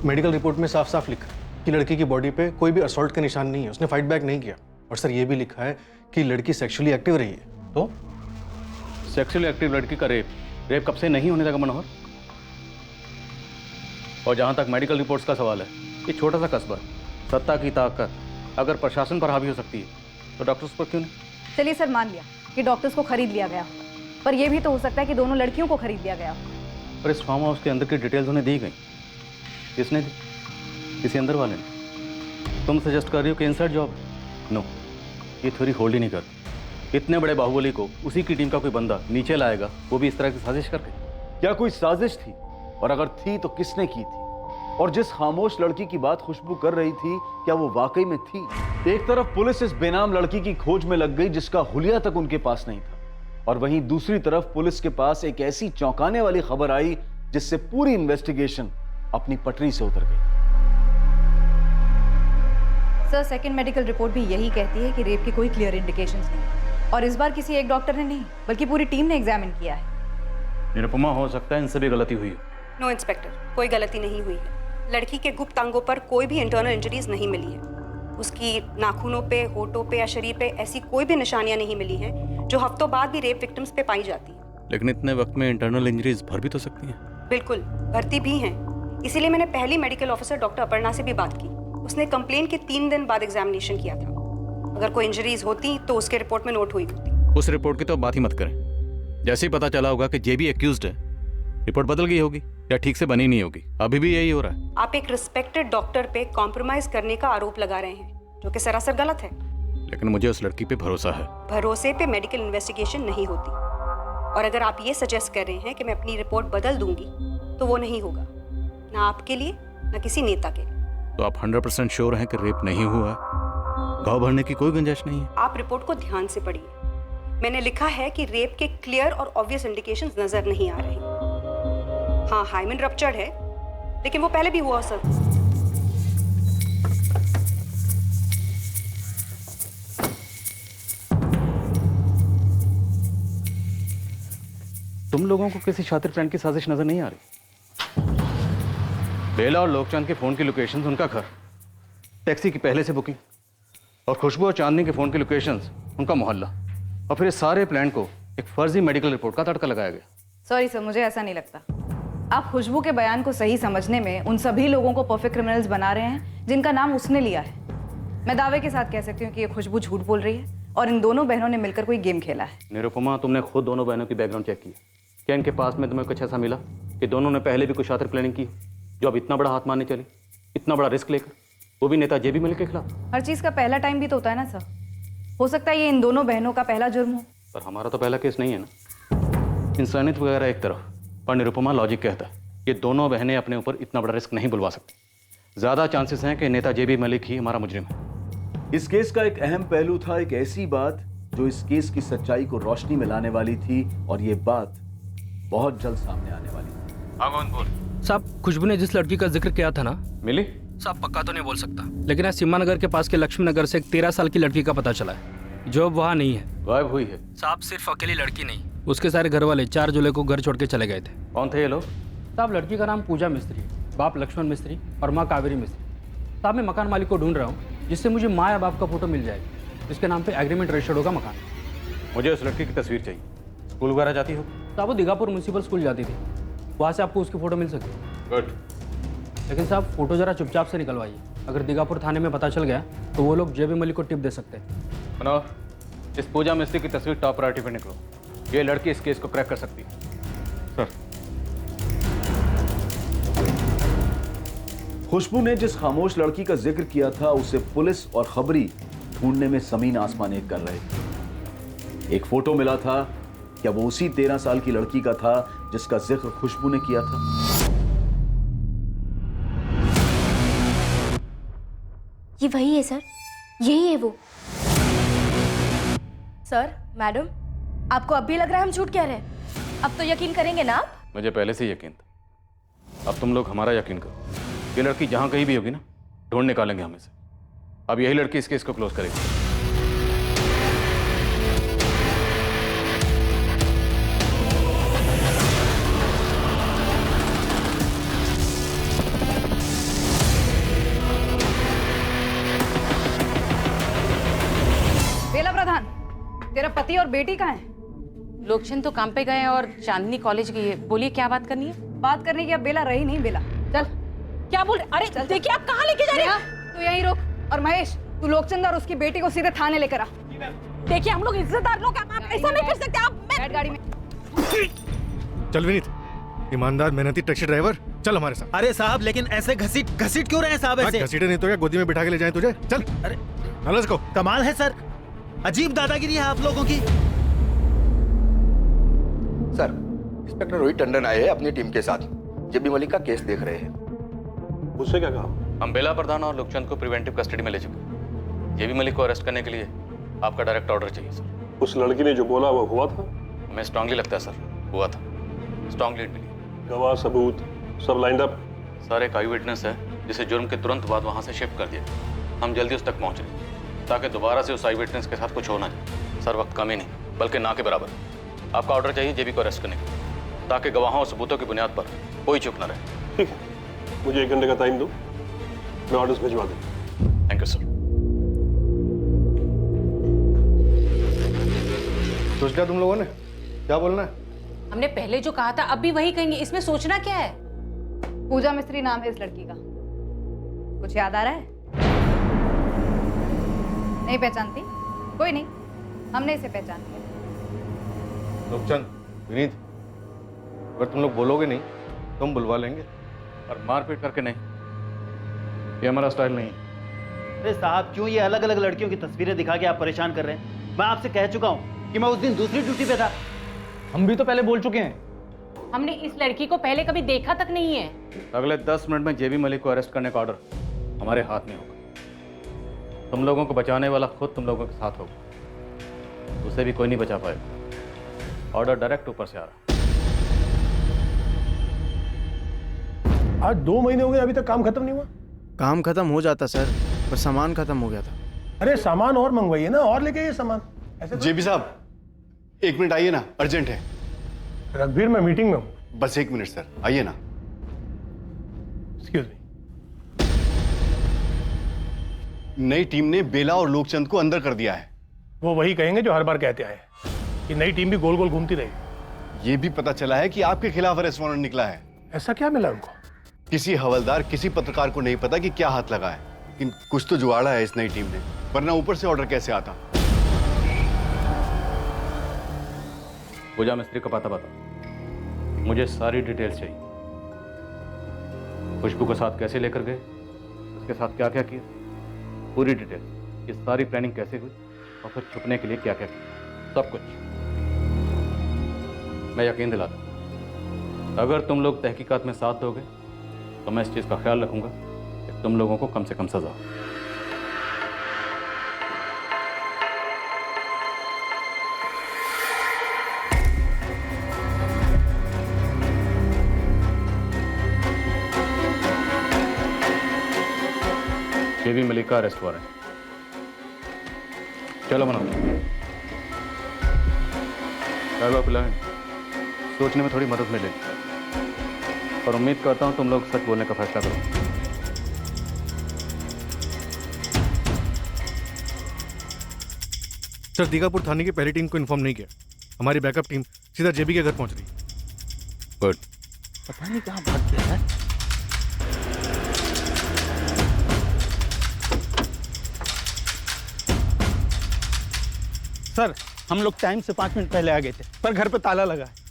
मेडिकल रिपोर्ट में साफ साफ लिखा है कि लड़की की बॉडी पे कोई भी असॉल्ट का निशान नहीं है, उसने फाइट बैक नहीं किया। और सर, ये भी लिखा है कि लड़की सेक्सुअली एक्टिव रही है। तो सेक्सुअली एक्टिव लड़की का रेप कब से नहीं होने लगा मनोहर? और जहां तक मेडिकल रिपोर्ट्स का सवाल है, ये छोटा सा कस्बा, सत्ता की ताकत अगर प्रशासन पर हावी हो सकती है तो डॉक्टर्स पर क्यों नहीं? चलिए सर, मान लिया कि डॉक्टर्स को खरीद लिया गया, पर यह भी तो हो सकता है कि दोनों लड़कियों को खरीद लिया गया। पर इस फार्म हाउस के अंदर की डिटेल्स उन्हें दी गई, किसने दी? किसी अंदर वाले ने? तुम सजेस्ट कर रही हो कि इनसाइड जॉब? नो, ये थ्योरी होल्ड ही नहीं करती। इतने बड़े बाहुबली को उसी की टीम का कोई बंदा नीचे लाएगा, वो भी इस तरह की साजिश करके? क्या कोई साजिश थी? और अगर थी तो किसने की थी? और जिस खामोश लड़की की बात खुशबू कर रही थी, क्या वो वाकई में थी? एक तरफ पुलिस इस बेनाम लड़की की खोज में लग गई जिसका हुलिया तक उनके पास नहीं था, और वहीं दूसरी तरफ पुलिस के पास एक ऐसी चौंकाने वाली खबर आई जिससे पूरी इन्वेस्टिगेशन अपनी पटरी से उतर गई। सर, सेकंड मेडिकल रिपोर्ट भी यही कहती है कि रेप की कोई क्लियर इंडिकेशंस नहीं, और इस बार किसी एक डॉक्टर ने नहीं बल्कि पूरी टीम ने एग्जामिन किया है। निरुपमा, हो सकता है इनसे भी गलती हुई है। नो इंस्पेक्टर, कोई गलती नहीं हुई है। लड़की के गुप्त अंगों पर कोई भी इंटरनल इंजरीज नहीं मिली है। उसकी नाखूनों पे, होठों पे या शरीर पे ऐसी कोई भी निशानियां नहीं मिली हैं जो हफ्तों बाद भी रेप विक्टिम्स पे पाई जाती है। लेकिन इतने वक्त में इंटरनल इंजरीज भर भी तो सकती हैं। बिल्कुल, भर्ती भी हैं। इसीलिए मैंने पहली मेडिकल ऑफिसर डॉक्टर अपर्णा से भी बात की। उसने कंप्लेन के 3 दिन बाद एग्जामिनेशन किया था। अगर कोई इंजरीज होती तो उसके रिपोर्ट में नोट हुई होती। उस रिपोर्ट की तो बात ही मत करें। जैसे ही पता चला होगा कि जेबी एक्यूज्ड है, रिपोर्ट बदल गई होगी या ठीक से बनी नहीं होगी। अभी भी यही हो रहा है। आप एक रिस्पेक्टेड डॉक्टर पे कॉम्प्रोमाइज करने का आरोप लगा रहे हैं, जो कि सरासर गलत है। लेकिन मुझे उस लड़की पे भरोसा है। भरोसे पे मेडिकल इन्वेस्टिगेशन नहीं होती, और अगर आप ये सजेस्ट कर रहे हैं कि मैं अपनी रिपोर्ट बदल दूंगी तो वो नहीं होगा, ना आपके लिए ना किसी नेता के लिए। तो आप 100% श्योर हैं कि रेप नहीं हुआ है? घाव भरने की कोई गुंजाइश नहीं है? आप रिपोर्ट को ध्यान से पढ़िए। मैंने लिखा है कि रेप के क्लियर और ऑब्वियस इंडिकेशंस नजर नहीं आ रहे। हाँ, हाइमेन रप्चर्ड है, लेकिन वो पहले भी हुआ सर। तुम लोगों को किसी शातिर प्लान की साजिश नजर नहीं आ रही? बेला और लोकचंद के फोन की लोकेशंस, उनका घर, टैक्सी की पहले से बुकिंग, और खुशबू और चांदनी के फोन की लोकेशंस, उनका मोहल्ला, और फिर इस सारे प्लान को एक फर्जी मेडिकल रिपोर्ट का तड़का लगाया गया। सॉरी सर, मुझे ऐसा नहीं लगता। आप खुशबू के बयान को सही समझने में उन सभी लोगों को परफेक्ट क्रिमिनल्स बना रहे हैं जिनका नाम उसने लिया है। मैं दावे के साथ कह सकती हूँ कि ये खुशबू झूठ बोल रही है और इन दोनों बहनों ने मिलकर कोई गेम खेला है। निरुपमा, तुमने खुद दोनों बहनों की बैकग्राउंड चेक की, क्या इनके पास में तुम्हें कुछ ऐसा मिला कि दोनों ने पहले भी कुछ शातिर प्लानिंग की जो अब इतना बड़ा हाथ मारने चली, इतना बड़ा रिस्क लेकर, वो भी नेता जेबी मलिक के खिलाफ? हर चीज़ का पहला टाइम भी तो होता है ना सर। हो सकता है ये इन दोनों बहनों का पहला जुर्म हो। पर हमारा तो पहला केस नहीं है ना। इंसानियत वगैरह एक तरफ, पर निरुपमा लॉजिक कहता है ये दोनों बहनें अपने ऊपर इतना बड़ा रिस्क नहीं बुलवा सकती। ज़्यादा चांसेस हैं कि नेता जेबी मलिक ही हमारा मुजरिम है। इस केस का एक अहम पहलू था एक ऐसी बात जो इस केस की सच्चाई को रोशनी में लाने वाली थी, और ये बात बहुत जल्द सामने आने वाली थी। हाँ, कौन बोल? साहब, खुशबू ने जिस लड़की का जिक्र किया था ना, मिली? साहब पक्का तो नहीं बोल सकता, लेकिन आज सीमा नगर के पास के लक्ष्मी नगर से एक 13 साल की लड़की का पता चला है जो अब वहाँ नहीं है, गायब हुई है। साहब सिर्फ अकेली लड़की नहीं, उसके सारे घर वाले 4 जुलाई को घर छोड़ के चले गए थे। कौन थे ये लोग? साहब लड़की का नाम पूजा मिस्त्री, बाप लक्ष्मण मिस्त्री और माँ कावेरी मिस्त्री। साहब मैं मकान मालिक को ढूंढ रहा हूँ जिससे मुझे माँ या बाप का फोटो मिल जाएगा, जिसके नाम पे एग्रीमेंट रजिस्टर्ड होगा मकान। मुझे उस लड़की की तस्वीर चाहिए। स्कूल वगैरह जाती हो? साहब वो दीघापुर म्यूनसिपल स्कूल जाती थी, वहाँ से आपको उसकी फ़ोटो मिल सकती है। गुड। लेकिन साहब फ़ोटो ज़रा चुपचाप से निकलवाइए, अगर दीघापुर थाने में पता चल गया तो वो लोग जेबी मलिक को टिप दे सकते हैं। मनोहर, इस पूजा मिस्त्री की तस्वीर टॉप प्रायोरिटी पे निकलो। ये लड़की इस केस को क्रैक कर सकती है। सर। खुशबू ने जिस खामोश लड़की का जिक्र किया था उसे पुलिस और खबरी ढूंढने में जमीन आसमान एक कर रहे थे। एक फोटो मिला था, क्या वो उसी 13 साल की लड़की का था जिसका जिक्र खुशबू ने किया था? ये वही है सर, यही है वो। सर, मैडम, आपको अब भी लग रहा है हम झूठ कह रहे हैं? अब तो यकीन करेंगे ना आप? मुझे पहले से यकीन था, अब तुम लोग हमारा यकीन करो। ये लड़की जहां कहीं भी होगी ना, ढूंढ निकालेंगे हम इसे। अब यही लड़की इस केस को क्लोज करेगी। बेला प्रधान, तेरा पति और बेटी कहाँ है? लोकचंद तो काम पे गए हैं और चांदनी कॉलेज गई है। बोलिए क्या बात करनी है? बात करने की अब बेला रही नहीं। बेला चल। क्या बोल रहे? अरे देखिए आप कहाँ लेके जा रहे हैं? तू यहीं रुक, और महेश तू लोकचंद और उसकी बेटी को सीधे थाने लेकर आ। देखिए हम लोग इज्जतदार लोग हैं, आप ऐसा नहीं कर सकते। आप बैठ गाड़ी में। चल विनीत, ईमानदार मेहनती टैक्सी ड्राइवर, चल हमारे साथ। अरे साहब, लेकिन ऐसे घसीट क्यों रहे हैं साहब? ऐसे घसीटे नहीं तो क्या गोदी में बिठा के ले जाएं तुझे? चल। अरे नलस को कमाल है सर, अजीब दादागिरी है आप लोगों की। सर, इंस्पेक्टर रोहित टंडन आए हैं अपनी टीम के साथ, जेबी मलिक का केस देख रहे हैं। मुझसे क्या कहा? हम बेला प्रधान और लोकचंद को प्रिवेंटिव कस्टडी में ले चुके। जेबी मलिक को अरेस्ट करने के लिए आपका डायरेक्ट ऑर्डर चाहिए सर। उस लड़की ने जो बोला वो हुआ था? हमें स्ट्रांगली लगता है सर, हुआ था। स्ट्रांग लीड मिली, गवाह सबूत सब लाइंड अप। सर एक आई विटनेस है जिसे जुर्म के तुरंत बाद वहाँ से शिफ्ट कर दिया। हम जल्दी उस तक पहुँच रहे हैं ताकि दोबारा से उस आई विटनेस के साथ कुछ हो ना जाए। सर वक्त कम ही नहीं बल्कि ना के बराबर। आपका ऑर्डर चाहिए जेबी को अरेस्ट करने के लिए, ताकि गवाहों और सबूतों की बुनियाद पर कोई चूक न रहे। ठीक है, मुझे 1 घंटे का टाइम दो, मैं ऑर्डर्स भिजवा दूँ। Thank you sir. सोच लिया तुम लोगों ने क्या बोलना है? हमने पहले जो कहा था अब भी वही कहेंगे, इसमें सोचना क्या है? पूजा मिस्त्री नाम है इस लड़की का, कुछ याद आ रहा है? नहीं पहचानती? कोई नहीं, हमने इसे पहचान लिया। लोकचंद, विनीत, अगर तुम लोग बोलोगे नहीं तो हम बुलवा लेंगे। और मारपीट करके नहीं, ये हमारा स्टाइल नहीं है। अरे साहब, क्यों ये अलग अलग लड़कियों की तस्वीरें दिखा के आप परेशान कर रहे हैं? मैं आपसे कह चुका हूँ कि मैं उस दिन दूसरी ड्यूटी पे था। हम भी तो पहले बोल चुके हैं। हमने इस लड़की को पहले कभी देखा तक नहीं है। अगले 10 मिनट में जेबी मलिक को अरेस्ट करने का ऑर्डर हमारे हाथ में होगा। तुम लोगों को बचाने वाला खुद तुम लोगों के साथ होगा, उसे भी कोई नहीं बचा पाएगा। ऑर्डर डायरेक्ट ऊपर से आ रहा। आज 2 महीने हो गए, अभी तक काम खत्म नहीं हुआ। काम खत्म हो जाता सर, पर सामान खत्म हो गया था। अरे सामान और मंगवाइए ना, और लेके आइए सामान। ऐसे जेबी साहब 1 मिनट आइए ना, अर्जेंट है। रघुवीर मैं मीटिंग में हूँ। बस 1 मिनट सर, आइए ना। Excuse me. नई टीम ने बेला और लोकचंद को अंदर कर दिया है। वो वही कहेंगे जो हर बार कहते आए हैं कि नई टीम भी गोल गोल घूमती रही। ये भी पता चला है कि आपके खिलाफ अरेस्ट वारंट निकला है। ऐसा क्या मिला उनको? किसी हवलदार, किसी पत्रकार को नहीं पता कि क्या हाथ लगा है, लेकिन कुछ तो जुगाड़ा है इस नई टीम ने, वरना ऊपर से ऑर्डर कैसे आता। पूजा मिस्त्री का पता बता, मुझे सारी डिटेल्स चाहिए। खुशबू के साथ कैसे लेकर गए, उसके साथ क्या क्या किया, पूरी डिटेल। ये सारी प्लानिंग कैसे हुई और फिर छुपने के लिए क्या क्या किया, सब कुछ। मैं यकीन दिलाता हूं, अगर तुम लोग तहकीकात में साथ दोगे तो मैं इस चीज़ का ख्याल रखूंगा कि तुम लोगों को कम से कम सजा। जेबी मलिक का अरेस्ट वारंट। चलो मनोज, सोचने में थोड़ी मदद मिलेगी और उम्मीद करता हूं तुम लोग सच बोलने का फैसला करो। सर, दीघापुर थाने की पहली टीम को इन्फॉर्म नहीं किया। हमारी बैकअप टीम सीधा जेबी के घर पहुंच रही है। गुड। पता नहीं कहाँ भाग गया है। सर, हम लोग टाइम से 5 मिनट पहले आ गए थे, पर घर पे ताला लगा है।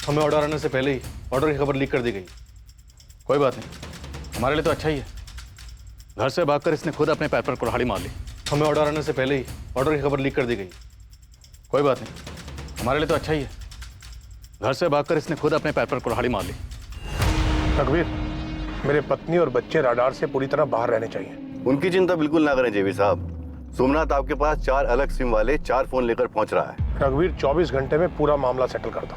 हमें ऑर्डर आने से पहले ही ऑर्डर की खबर लीक कर दी गई। कोई बात नहीं, हमारे लिए तो अच्छा ही है। घर से भागकर इसने खुद अपने पैर पर कुल्हाड़ी मार ली। हमें ऑर्डर आने से पहले ही ऑर्डर की खबर लीक कर दी गई। कोई बात नहीं, हमारे लिए तो अच्छा ही है। घर से भागकर इसने खुद अपने पैर पर कुल्हाड़ी मार ली। रघुवीर, मेरे पत्नी और बच्चे राडार से पूरी तरह बाहर रहने चाहिए। उनकी चिंता बिल्कुल ना करें जेबी साहब। सोमनाथ आपके पास 4 अलग सिम वाले 4 फोन लेकर पहुंच रहा है। रघुवीर, 24 घंटे में पूरा मामला सेटल कर दो।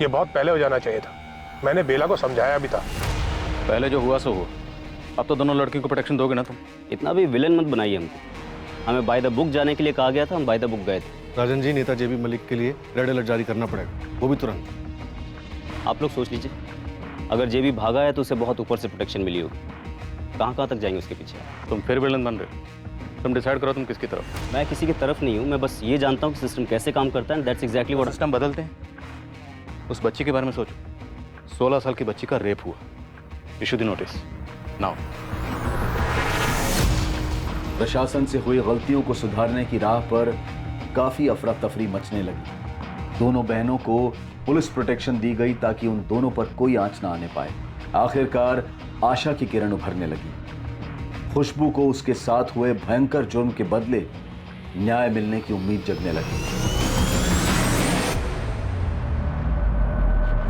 ये बहुत पहले हो जाना चाहिए था। मैंने बेला को समझाया भी था। पहले जो हुआ सो हुआ, अब तो दोनों लड़कियों को प्रोटेक्शन दोगे ना तुम। इतना भी विलन मत बनाइए हमको। हमें बाय द बुक जाने के लिए कहा गया था, हम बाय द बुक गए थे। राजन जी, नेता जेबी मलिक के लिए रेड अलर्ट जारी करना पड़ेगा, वो भी तुरंत। आप लोग सोच लीजिए, अगर जेबी भागा है तो उसे बहुत ऊपर से प्रोटेक्शन मिली होगी। कहाँ तक जाएंगे उसके पीछे? तुम फिर विलन बन रहे हो। तुम डिसाइड करो तुम किसकी तरफ। मैं किसी की तरफ नहीं हूँ, मैं बस ये जानता हूँ कि सिस्टम कैसे काम करता है। That's exactly what. सिस्टम बदलते हैं। उस बच्ची के बारे में सोचो, 16 साल की बच्ची का रेप हुआ। Issue the notice now. प्रशासन से हुई गलतियों को सुधारने की राह पर काफी अफरा तफरी मचने लगी। दोनों बहनों को पुलिस प्रोटेक्शन दी गई ताकि उन दोनों पर कोई आंच ना आने पाए। आखिरकार आशा की किरण उभरने लगी। खुशबू को उसके साथ हुए भयंकर जुर्म के बदले न्याय मिलने की उम्मीद जगने लगी।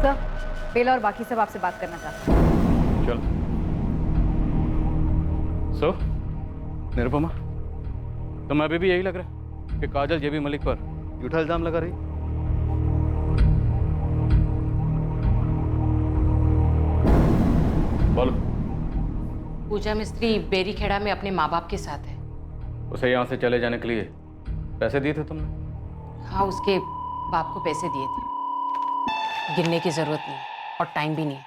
सर, बेला और बाकी सब आपसे बात करना चाहते हैं। चलो। सो निरुपमा, तुम अभी भी यही लग रहा है कि काजल जेबी मलिक पर झूठा इल्जाम लगा रही? बोलो। पूजा मिस्त्री बेरीखेड़ा में अपने माँ बाप के साथ है। उसे यहाँ से चले जाने के लिए पैसे दिए थे तुमने? हाँ, उसके बाप को पैसे दिए थे। गिनने की जरूरत नहीं और टाइम भी नहीं।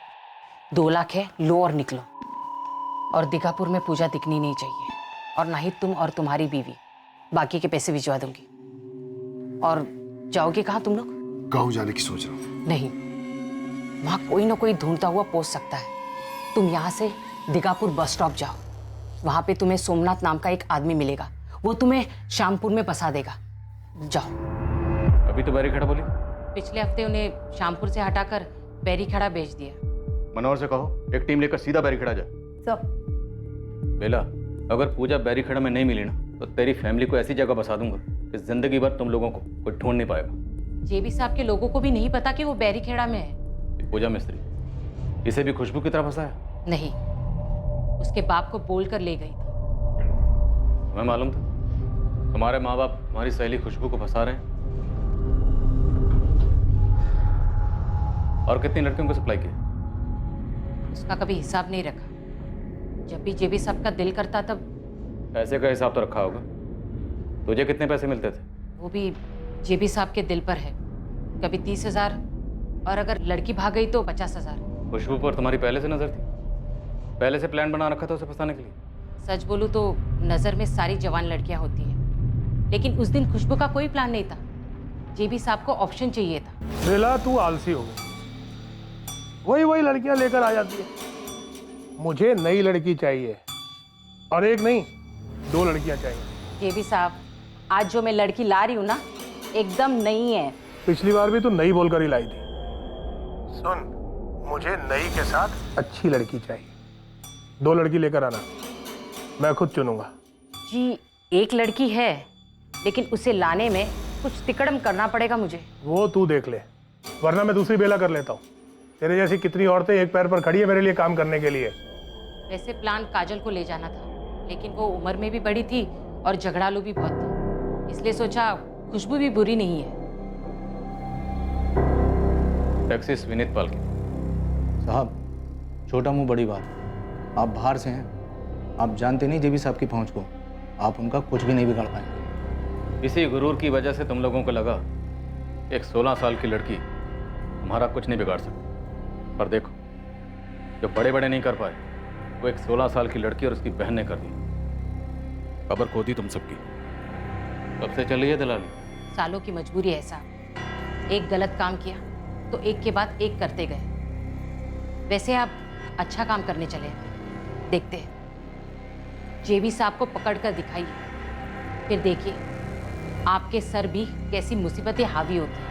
2 लाख है, लो और निकलो। और दीघापुर में पूजा दिखनी नहीं चाहिए, और ना ही तुम और तुम्हारी बीवी। बाकी के पैसे भिजवा दूंगी। और जाओगे कहाँ तुम लोग? गाँव जाने की सोच रहा हूँ। नहीं, वहाँ कोई ना कोई ढूंढता हुआ पहुंच सकता है। तुम यहाँ से दीघापुर बस स्टॉप जाओ। वहाँ पे तुम्हें सोमनाथ नाम का एक आदमी मिलेगा, वो तुम्हें श्यामपुर में बसा देगा। जाओ। अभी तो बैरीखेड़ा बोली। पिछले हफ्ते उन्हें श्यामपुर से हटाकर बैरीखेड़ा भेज दिया। मनोहर से कहो एक टीम लेकर सीधा बैरीखेड़ा जाए। सर। बेला, अगर पूजा बैरीखेड़ा में नहीं मिली ना तो तेरी फैमिली को ऐसी जगह बसा दूंगा कि जिंदगी भर तुम लोगों को कोई ढूंढ नहीं पाएगा। जेबी साहब के लोगों को भी नहीं पता कि वो बैरीखेड़ा में है। पूजा मिस्त्री, इसे भी खुशबू की तरह फंसाया? नहीं, उसके बाप को बोल कर ले गई थी। तुम्हें मालूम था तुम्हारे माँ बाप तुम्हारी सहेली खुशबू को फंसा रहे हैं? और कितनी लड़कियों को सप्लाई किया? उसका कभी हिसाब नहीं रखा। जब भी जेबी साहब का दिल करता तब। पैसे का हिसाब तो रखा होगा। तुझे कितने पैसे मिलते थे? वो भी जेबी साहब के दिल पर है। कभी 30,000 और अगर लड़की भाग गई तो 50,000। खुशबू पर तुम्हारी पहले से नजर थी? पहले से प्लान बना रखा था उसे फंसाने के लिए? सच बोलूं तो नजर में सारी जवान लड़कियां होती हैं, लेकिन उस दिन खुशबू का कोई प्लान नहीं था। जेबी साहब को ऑप्शन चाहिए था। बेला, तू आलसी हो गई। वही लड़कियां लेकर आ जाती है। मुझे नई लड़की चाहिए, और एक नहीं 2 लड़कियां चाहिए। जेबी साहब, आज जो मैं लड़की ला रही हूँ ना, एकदम नई है। पिछली बार भी तू नई बोलकर ही लाई थी। सुन, मुझे नई के साथ अच्छी लड़की चाहिए। 2 लड़की लेकर आना, मैं खुद चुनूंगा। जी, एक लड़की है, लेकिन उसे लाने में कुछ तिकड़म करना पड़ेगा मुझे। वो तू देख ले, वरना मैं दूसरी बेला कर लेता हूँ। तेरे जैसी कितनी औरतें एक पैर पर खड़ी है मेरे लिए काम करने के लिए। वैसे प्लान काजल को ले जाना था, लेकिन वो उम्र में भी बड़ी थी और झगड़ालू भी बहुत थी, इसलिए सोचा खुशबू भी बुरी नहीं है। टैक्सिस विनीत पाल की। साहब, छोटा मुंह बड़ी बात। आप बाहर से हैं, आप जानते नहीं जेबी साहब की पहुंच को। आप उनका कुछ भी नहीं बिगाड़ पाएंगे। इसी गुरूर की वजह से तुम लोगों को लगा एक 16 साल की लड़की तुम्हारा कुछ नहीं बिगाड़ सकती। पर देखो, जो बड़े बड़े नहीं कर पाए वो एक 16 साल की लड़की और उसकी बहन ने कर दी। खबर खो दी तुम सबकी। कब से चल रही है दलाली? सालों की मजबूरी है साहब। एक गलत काम किया तो एक के बाद एक करते गए। वैसे आप अच्छा काम करने चले हैं, देखते हैं। जेबी साहब को पकड़ कर दिखाइए, फिर देखिए आपके सर भी कैसी मुसीबतें हावी होती हैं।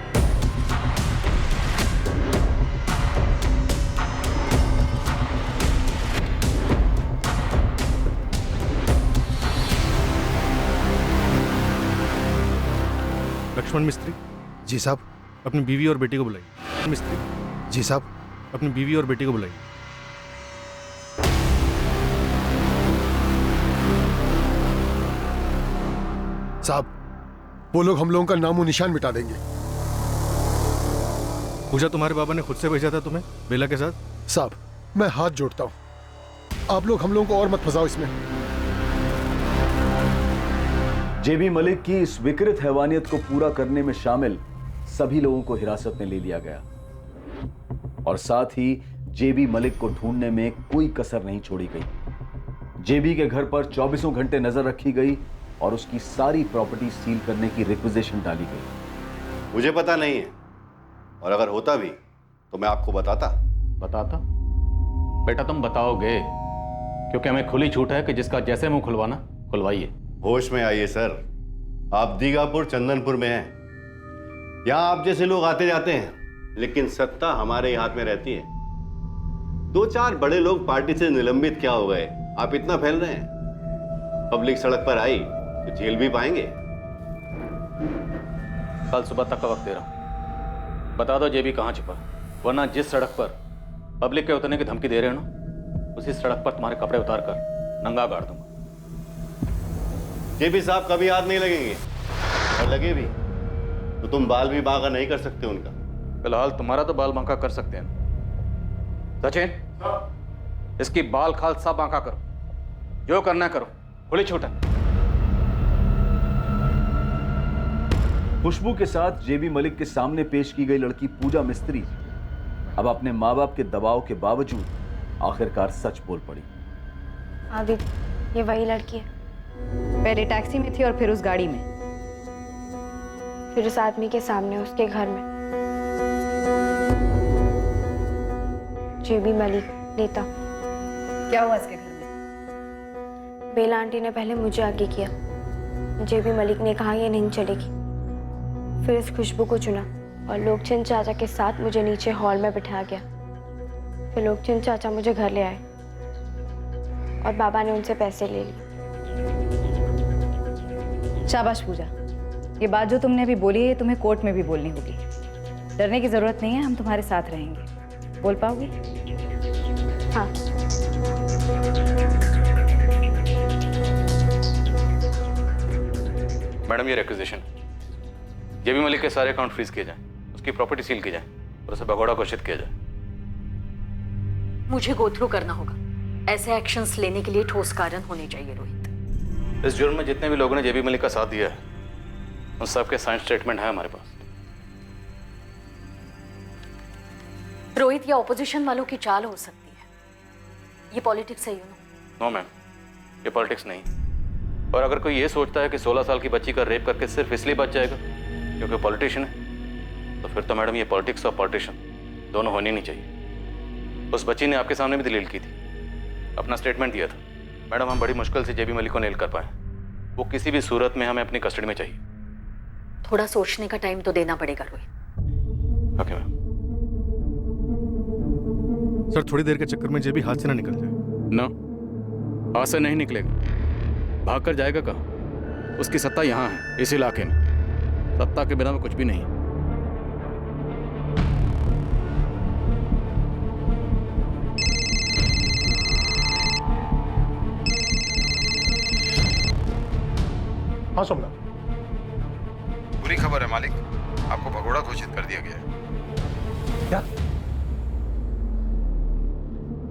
लक्ष्मण मिस्त्री। जी साहब। अपनी बीवी और बेटी को बुलाइए। मिस्त्री। जी साहब। अपनी बीवी और बेटी को बुलाइए। साहब, वो लोग हम लोगों का नामो निशान मिटा देंगे। पूजा, तुम्हारे बाबा ने खुद से भेजा था तुम्हें बेला के साथ? साहब, मैं हाथ जोड़ता हूं, आप लोग हम लोगों को और मत फंसाओ इसमें। जेबी मलिक की इस विकृत हैवानियत को पूरा करने में शामिल सभी लोगों को हिरासत में ले लिया गया और साथ ही जेबी मलिक को ढूंढने में कोई कसर नहीं छोड़ी गई। जेबी के घर पर 24 घंटे नजर रखी गई और उसकी सारी प्रॉपर्टी सील करने की रिक्विजिशन डाली गई। मुझे पता नहीं है, और अगर होता भी तो मैं आपको बताता। बताता? बेटा तुम बताओगे, क्योंकि हमें खुली छूट है कि जिसका जैसे मुंह खुलवाना खुलवाइए। होश में आइए सर, आप दीगापुर चंदनपुर में हैं। यहां आप जैसे लोग आते जाते हैं, लेकिन सत्ता हमारे ही हाथ में रहती है। 2-4 बड़े लोग पार्टी से निलंबित क्या हो गए, आप इतना फैल रहे हैं। पब्लिक सड़क पर आई तो जेल भी पाएंगे। कल सुबह तक का वक्त दे रहा हूं, बता दो जेबी कहां छिपा, वरना जिस सड़क पर पब्लिक के उतरने की धमकी दे रहे हो ना, उसी सड़क पर तुम्हारे कपड़े उतार कर नंगा गाड़ दूंगा। जेबी साहब कभी हाथ नहीं लगेंगे, और लगे भी तो तुम बाल भी बांका नहीं कर सकते उनका। फिलहाल तुम्हारा तो बाल बांका कर सकते हैं। सचिन, इसकी बाल खाल सब बांका करो, जो करना करो, खुली छूट है। खुशबू के साथ जेबी मलिक के सामने पेश की गई लड़की पूजा मिस्त्री अब अपने माँ बाप के दबाव के बावजूद आखिरकार सच बोल पड़ी। आबिद, ये वही लड़की है। पहले टैक्सी में थी और फिर उस गाड़ी में, फिर उस आदमी के सामने उसके घर में। जेबी मलिक, नेता। क्या हुआ इसके घर में? बेला आंटी ने पहले मुझे आगे किया। जेबी मलिक ने कहा ये नहीं चलेगी, फिर इस खुशबू को चुना। और लोकचंद चाचा के साथ मुझे नीचे हॉल में बिठा गया। फिर लोकचंद चाचा मुझे घर ले आए और बाबा ने उनसे पैसे ले लिए। शाबाश पूजा, ये बात जो तुमने अभी बोली है ये तुम्हें कोर्ट में भी बोलनी होगी। डरने की जरूरत नहीं है, हम तुम्हारे साथ रहेंगे। बोल पाओगे? हाँ। मैडम ये रिक्वेजिशन, जेबी मलिक के सारे अकाउंट फ्रीज किए जाएं, उसकी प्रॉपर्टी सील की जाए और उसे भगोड़ा घोषित किया जाए। मुझे गो थ्रू करना होगा। ऐसे एक्शंस लेने के लिए ठोस कारण होने चाहिए रोहित। इस जुर्म में जितने भी लोगों ने जेबी मलिक का साथ दिया है उन सबके साइन स्टेटमेंट है हमारे पास। रोहित, ये ऑपोजिशन वालों की चाल हो सकती है, ये पॉलिटिक्स है यू नो। नो मैम, ये पॉलिटिक्स नहीं। और अगर कोई ये सोचता है कि 16 साल की बच्ची का रेप करके सिर्फ इसलिए बच जाएगा क्योंकि पॉलिटिशियन है, तो फिर तो मैडम ये पॉलिटिक्स और पॉलिटिशियन दोनों होने नहीं चाहिए। उस बच्ची ने आपके सामने भी दलील की थी, अपना स्टेटमेंट दिया था। मैडम हम बड़ी मुश्किल से जेबी मलिक को नेल कर पाए, वो किसी भी सूरत में हमें अपनी कस्टडी में चाहिए। थोड़ा सोचने का टाइम तो देना पड़ेगा रोहित। Okay ma'am. सर थोड़ी देर के चक्कर में जेबी हाथ से ना निकल जाए। ना, हाथ से नहीं निकलेगा। भाग कर जाएगा कहाँ? उसकी सत्ता यहाँ है, इस इलाके में। सत्ता के बिना में कुछ भी नहीं। हाँ सोमनाथ, बुरी खबर है मालिक, आपको भगोड़ा घोषित कर दिया गया है। क्या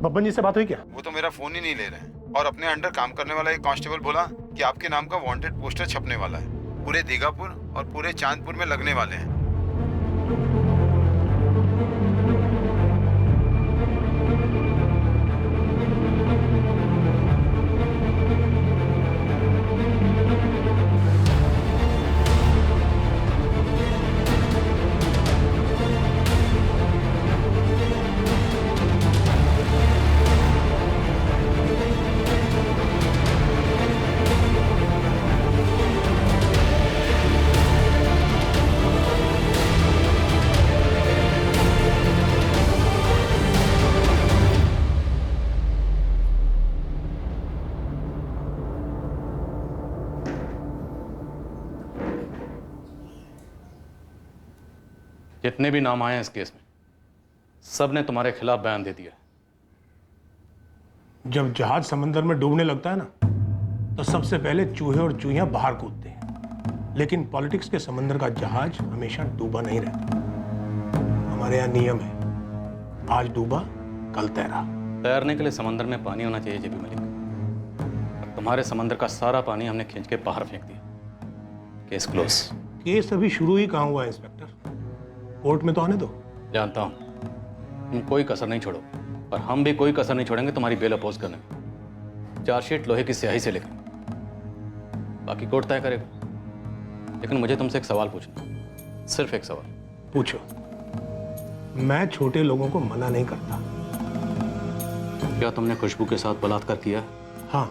बब्बन जी से बात हुई क्या? वो तो मेरा फोन ही नहीं ले रहे हैं और अपने अंडर काम करने वाला एक कांस्टेबल बोला कि आपके नाम का वांटेड पोस्टर छपने वाला है, पूरे दीघापुर और पूरे चांदपुर में लगने वाले हैं। जितने भी नाम आए हैं इस केस में, सब ने तुम्हारे खिलाफ बयान दे दिया। जब जहाज समंदर में डूबने लगता है ना, तो सबसे पहले चूहे और चूहियां बाहर कूदते हैं। लेकिन पॉलिटिक्स के समंदर का जहाज हमेशा डूबा नहीं रहता। हमारे यहाँ नियम है, आज डूबा कल तैरा। तैरने के लिए समंदर में पानी होना चाहिए जेबी मलिक। तुम्हारे समंदर का सारा पानी हमने खींच के बाहर फेंक दिया। Case close. केस अभी शुरू ही कहाँ हुआ है इंस्पेक्टर, कोर्ट में तो आने दो। जानता हूं तुम कोई कसर नहीं छोड़ो, और हम भी कोई कसर नहीं छोड़ेंगे तुम्हारी बेल अपोज करने में। चार्जशीट लोहे की स्याही से लिखें, बाकी कोर्ट तय करेगा। लेकिन मुझे तुमसे एक सवाल पूछना, सिर्फ एक सवाल। पूछो। मैं छोटे लोगों को मना नहीं करता। क्या तुमने खुशबू के साथ बलात्कार किया? हाँ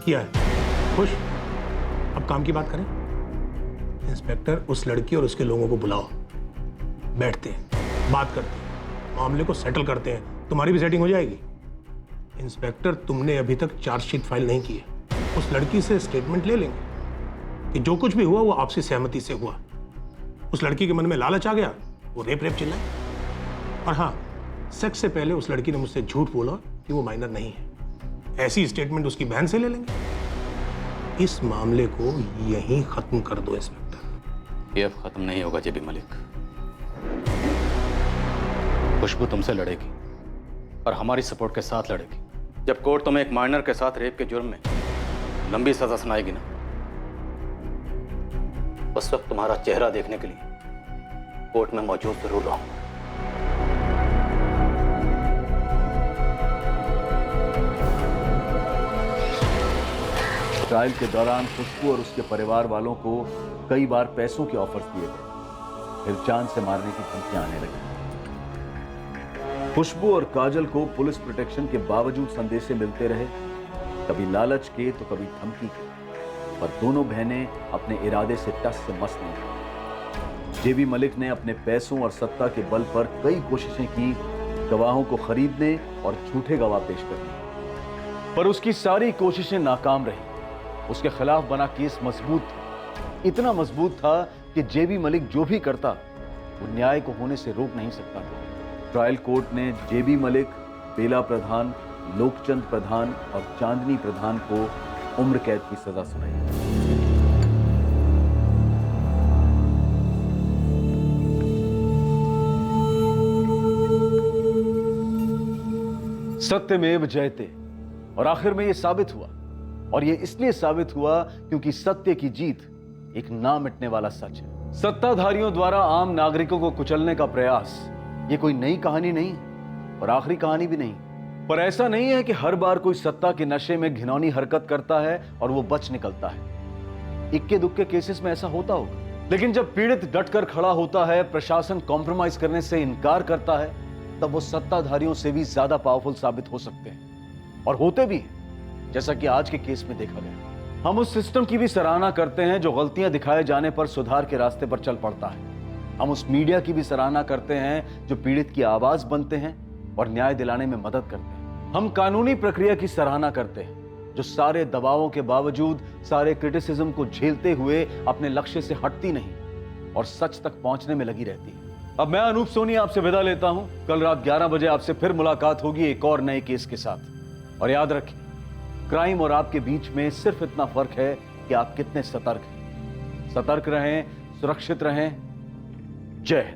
किया है। खुश? अब काम की बात करें। इंस्पेक्टर, उस लड़की और उसके लोगों को बुलाओ, बैठते हैं, बात करते हैं, मामले को सेटल करते हैं। तुम्हारी भी सेटिंग हो जाएगी। इंस्पेक्टर, तुमने अभी तक चार्जशीट फाइल नहीं की है। उस लड़की से स्टेटमेंट ले लेंगे कि जो कुछ भी हुआ वो आपसी सहमति से हुआ। उस लड़की के मन में लालच आ गया, वो रेप चिल्लाए। और हाँ, सेक्स से पहले उस लड़की ने मुझसे झूठ बोला कि वो माइनर नहीं है। ऐसी स्टेटमेंट उसकी बहन से ले लेंगे। इस मामले को यहीं खत्म कर दो इंस्पेक्टर। ये अब खत्म नहीं होगा जेबी मलिक। खुशबू तुमसे लड़ेगी और हमारी सपोर्ट के साथ लड़ेगी। जब कोर्ट तुम्हें एक माइनर के साथ रेप के जुर्म में लंबी सजा सुनाएगी ना, उस वक्त तुम्हारा चेहरा देखने के लिए कोर्ट में मौजूद जरूर रहूंगा। ट्रायल के दौरान खुशबू और उसके परिवार वालों को कई बार पैसों के ऑफर्स दिए गए, फिर जान से मारने की धमकियां आने लगी। खुशबू और काजल को पुलिस प्रोटेक्शन के बावजूद संदेशे मिलते रहे, कभी लालच के तो कभी धमकी के, पर दोनों बहनें अपने इरादे से टस से मस नहीं हुई। जेबी मलिक ने अपने पैसों और सत्ता के बल पर कई कोशिशें की गवाहों को खरीदने और झूठे गवाह पेश करने, पर उसकी सारी कोशिशें नाकाम रही। उसके खिलाफ बना केस मजबूत था, इतना मजबूत था कि जेबी मलिक जो भी करता वो न्याय को होने से रोक नहीं सकता था। ट्रायल कोर्ट ने जेबी मलिक, बेला प्रधान, लोकचंद प्रधान और चांदनी प्रधान को उम्र कैद की सजा सुनाई। सत्यमेव जयते, और आखिर में यह साबित हुआ, और यह इसलिए साबित हुआ क्योंकि सत्य की जीत एक ना मिटने वाला सच है। सत्ताधारियों द्वारा आम नागरिकों को कुचलने का प्रयास ये कोई नई कहानी नहीं और आखिरी कहानी भी नहीं। पर ऐसा नहीं है कि हर बार कोई सत्ता के नशे में घिनौनी हरकत करता है और वो बच निकलता है। इक्के दुक्के केसेस में ऐसा होता होगा, लेकिन जब पीड़ित डटकर खड़ा होता है, प्रशासन कॉम्प्रोमाइज करने से इनकार करता है, तब वो सत्ताधारियों से भी ज्यादा पावरफुल साबित हो सकते हैं, और होते भी हैं, जैसा कि आज के केस में देखा गया। हम उस सिस्टम की भी सराहना करते हैं जो गलतियां दिखाए जाने पर सुधार के रास्ते पर चल पड़ता है। हम उस मीडिया की भी सराहना करते हैं जो पीड़ित की आवाज बनते हैं और न्याय दिलाने में मदद करते हैं। हम कानूनी प्रक्रिया की सराहना करते हैं जो सारे दबावों के बावजूद, सारे क्रिटिसिज्म को झेलते हुए अपने लक्ष्य से हटती नहीं और सच तक पहुंचने में लगी रहती है। अब मैं अनूप सोनी आपसे विदा लेता हूं। कल रात 11 बजे आपसे फिर मुलाकात होगी एक और नए केस के साथ। और याद रखिए, क्राइम और आपके बीच में सिर्फ इतना फर्क है कि आप कितने सतर्क हैं। सतर्क रहें, सुरक्षित रहें। जय हिंद।